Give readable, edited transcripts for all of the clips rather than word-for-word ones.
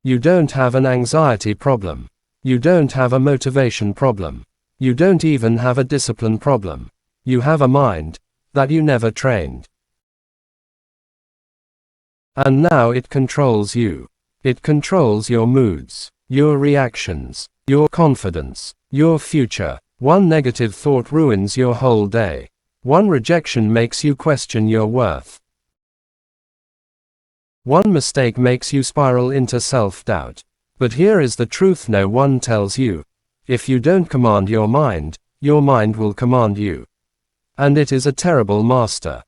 You don't have an anxiety problem. You don't have a motivation problem. You don't even have a discipline problem. You have a mind that you never trained. And now it controls you. It controls your moods, your reactions, your confidence, your future. One negative thought ruins your whole day. One rejection makes you question your worth. One mistake makes you spiral into self-doubt. But here is the truth no one tells you. If you don't command your mind will command you. And it is a terrible master.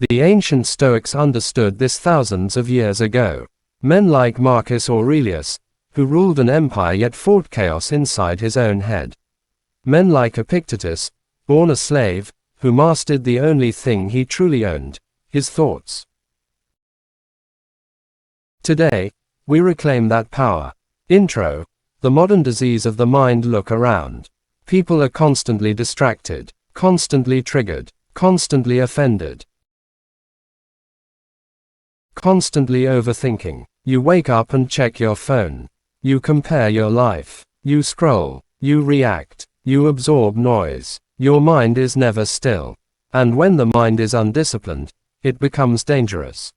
The ancient Stoics understood this thousands of years ago. Men like Marcus Aurelius, who ruled an empire yet fought chaos inside his own head. Men like Epictetus, born a slave, who mastered the only thing he truly owned, his thoughts. Today, we reclaim that power. Intro: the modern disease of the mind. Look around. People are constantly distracted, constantly triggered, constantly offended, constantly overthinking. You wake up and check your phone. You compare your life. You scroll. You react. You absorb noise. Your mind is never still. And when the mind is undisciplined, it becomes dangerous.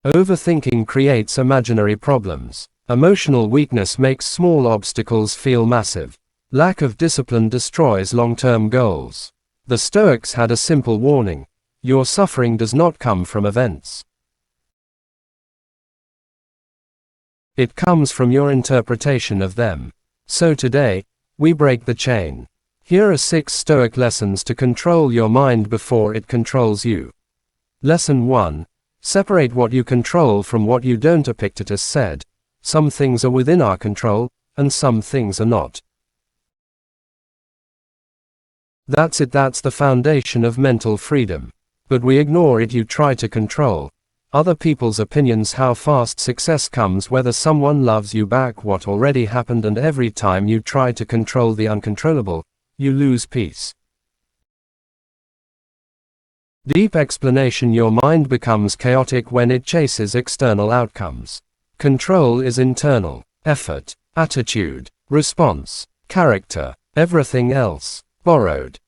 Overthinking creates imaginary problems. Emotional weakness makes small obstacles feel massive. Lack of discipline destroys long-term goals. The Stoics had a simple warning: your suffering does not come from events. It comes from your interpretation of them. So today, we break the chain. Here are 6 Stoic lessons to control your mind before it controls you. Lesson 1. Separate what you control from what you don't. Epictetus said, some things are within our control, and some things are not. That's it. That's the foundation of mental freedom. But we ignore it. You try to control other people's opinions, how fast success comes, whether someone loves you back, what already happened, and every time you try to control the uncontrollable, you lose peace. Deep explanation: your mind becomes chaotic when it chases external outcomes. Control is internal. Effort, attitude, response, character, everything else, borrowed.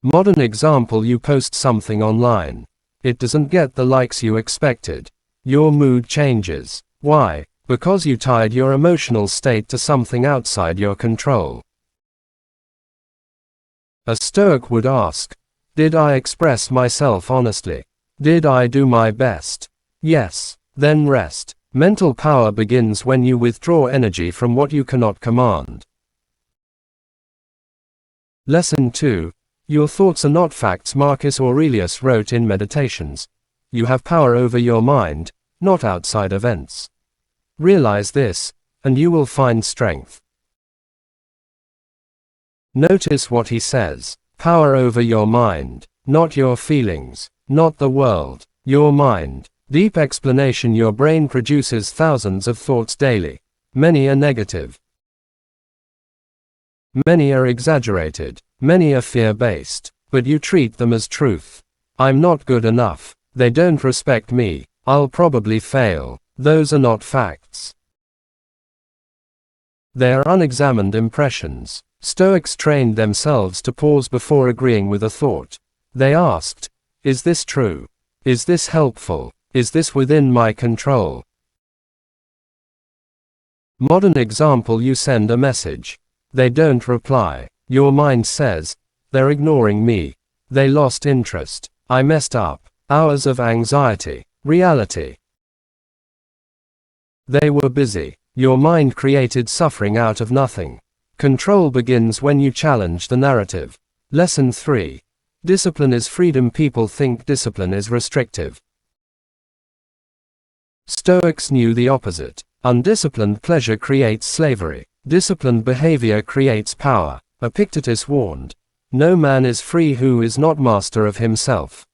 Modern example: you post something online. It doesn't get the likes you expected. Your mood changes. Why? Because you tied your emotional state to something outside your control. A Stoic would ask, did I express myself honestly? Did I do my best? Yes. Then rest. Mental power begins when you withdraw energy from what you cannot command. Lesson 2. Your thoughts are not facts. Marcus Aurelius wrote in Meditations, you have power over your mind, not outside events. Realize this, and you will find strength. Notice what he says. Power over your mind, not your feelings, not the world, your mind. Deep explanation: your brain produces thousands of thoughts daily. Many are negative. Many are exaggerated. Many are fear-based. But you treat them as truth. I'm not good enough. They don't respect me. I'll probably fail. Those are not facts. They are unexamined impressions. Stoics trained themselves to pause before agreeing with a thought. They asked, is this true? Is this helpful? Is this within my control? Modern example: you send a message. They don't reply. Your mind says, they're ignoring me. They lost interest. I messed up. Hours of anxiety. Reality: they were busy. Your mind created suffering out of nothing. Control begins when you challenge the narrative. Lesson 3. Discipline is freedom. People think discipline is restrictive. Stoics knew the opposite. Undisciplined pleasure creates slavery. Disciplined behavior creates power. Epictetus warned, no man is free who is not master of himself.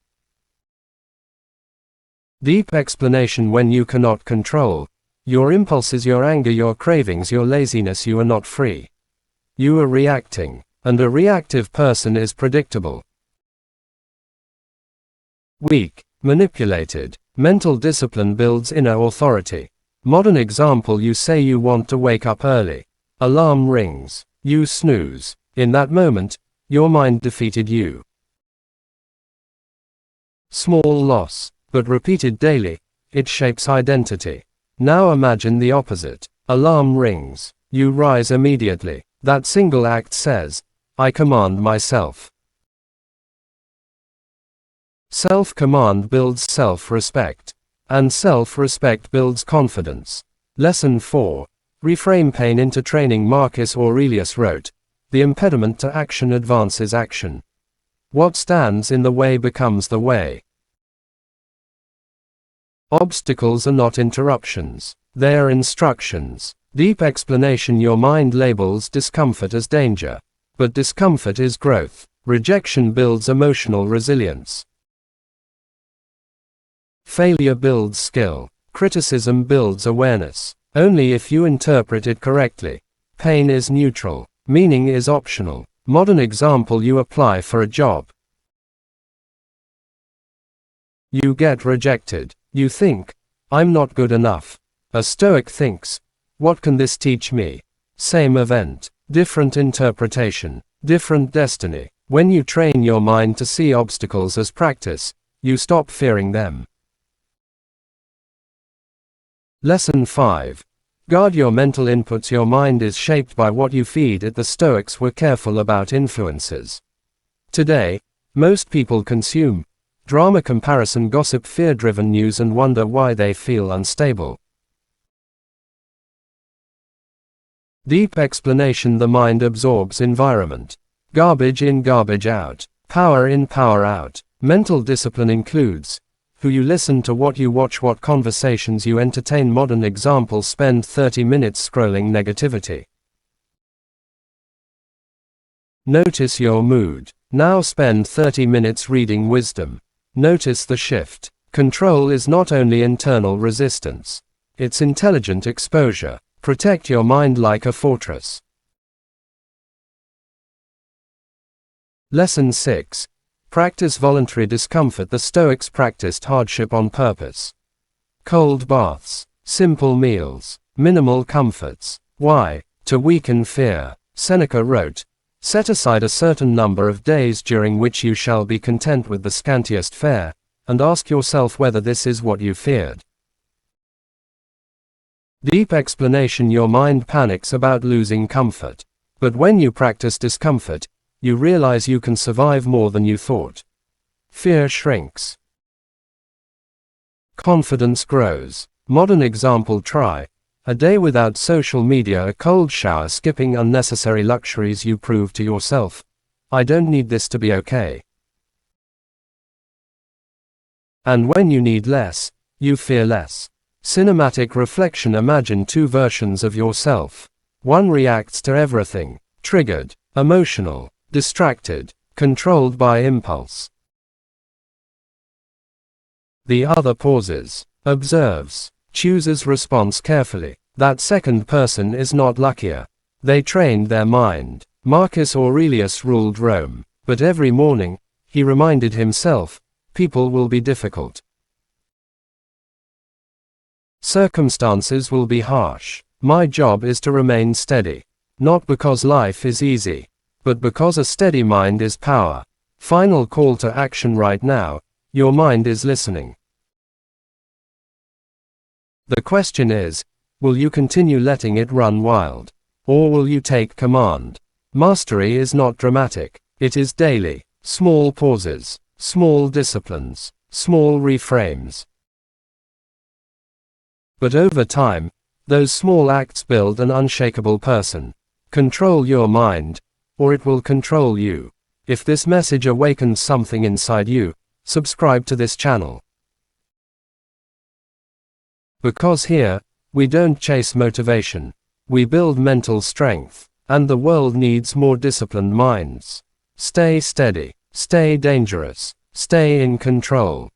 Deep explanation: when you cannot control your impulses, your anger, your cravings, your laziness, you are not free. You are reacting, and a reactive person is predictable. weak, manipulated. Mental discipline builds inner authority. Modern example: you say you want to wake up early. Alarm rings. You snooze. In that moment, your mind defeated you. Small loss, but repeated daily, it shapes identity. Now imagine the opposite. Alarm rings. You rise immediately. That single act says, I command myself. Self-command builds self-respect. And self-respect builds confidence. Lesson 4. Reframe pain into training. Marcus Aurelius wrote, the impediment to action advances action. What stands in the way becomes the way. Obstacles are not interruptions. They are instructions. Deep explanation: your mind labels discomfort as danger. But discomfort is growth. Rejection builds emotional resilience. Failure builds skill. Criticism builds awareness. Only if you interpret it correctly. Pain is neutral. Meaning is optional. Modern example: you apply for a job. You get rejected. You think, I'm not good enough. A Stoic thinks, what can this teach me? Same event, different interpretation, different destiny. When you train your mind to see obstacles as practice, you stop fearing them. Lesson 5. Guard your mental inputs. Your mind is shaped by what you feed it. The Stoics were careful about influences. Today, most people consume drama, comparison, gossip, fear-driven news, and wonder why they feel unstable. Deep explanation: the mind absorbs environment. Garbage in, garbage out. Power in, power out. Mental discipline includes who you listen to, what you watch, what conversations you entertain. Modern example: spend 30 minutes scrolling negativity. Notice your mood. Now spend 30 minutes reading wisdom. Notice the shift. Control is not only internal resistance. It's intelligent exposure. Protect your mind like a fortress. Lesson 6. Practice voluntary discomfort. The Stoics practiced hardship on purpose. Cold baths, simple meals, minimal comforts. Why? To weaken fear. Seneca wrote, set aside a certain number of days during which you shall be content with the scantiest fare, and ask yourself whether this is what you feared. Deep explanation: your mind panics about losing comfort. But when you practice discomfort, you realize you can survive more than you thought. Fear shrinks. Confidence grows. Modern example: try a day without social media, a cold shower, skipping unnecessary luxuries. You prove to yourself, I don't need this to be okay. And when you need less, you fear less. Cinematic reflection: imagine two versions of yourself. One reacts to everything, triggered, emotional, distracted, controlled by impulse. The other pauses, observes, chooses response carefully. That second person is not luckier. They trained their mind. Marcus Aurelius ruled Rome, but every morning, he reminded himself, people will be difficult. Circumstances will be harsh. My job is to remain steady. Not because life is easy, but because a steady mind is power. Final call to action right now: your mind is listening. The question is, will you continue letting it run wild? Or will you take command? Mastery is not dramatic. It is daily. Small pauses, small disciplines, small reframes. But over time, those small acts build an unshakable person. Control your mind, or it will control you. If this message awakens something inside you, subscribe to this channel. Because here, we don't chase motivation. We build mental strength, and the world needs more disciplined minds. Stay steady, stay dangerous, stay in control.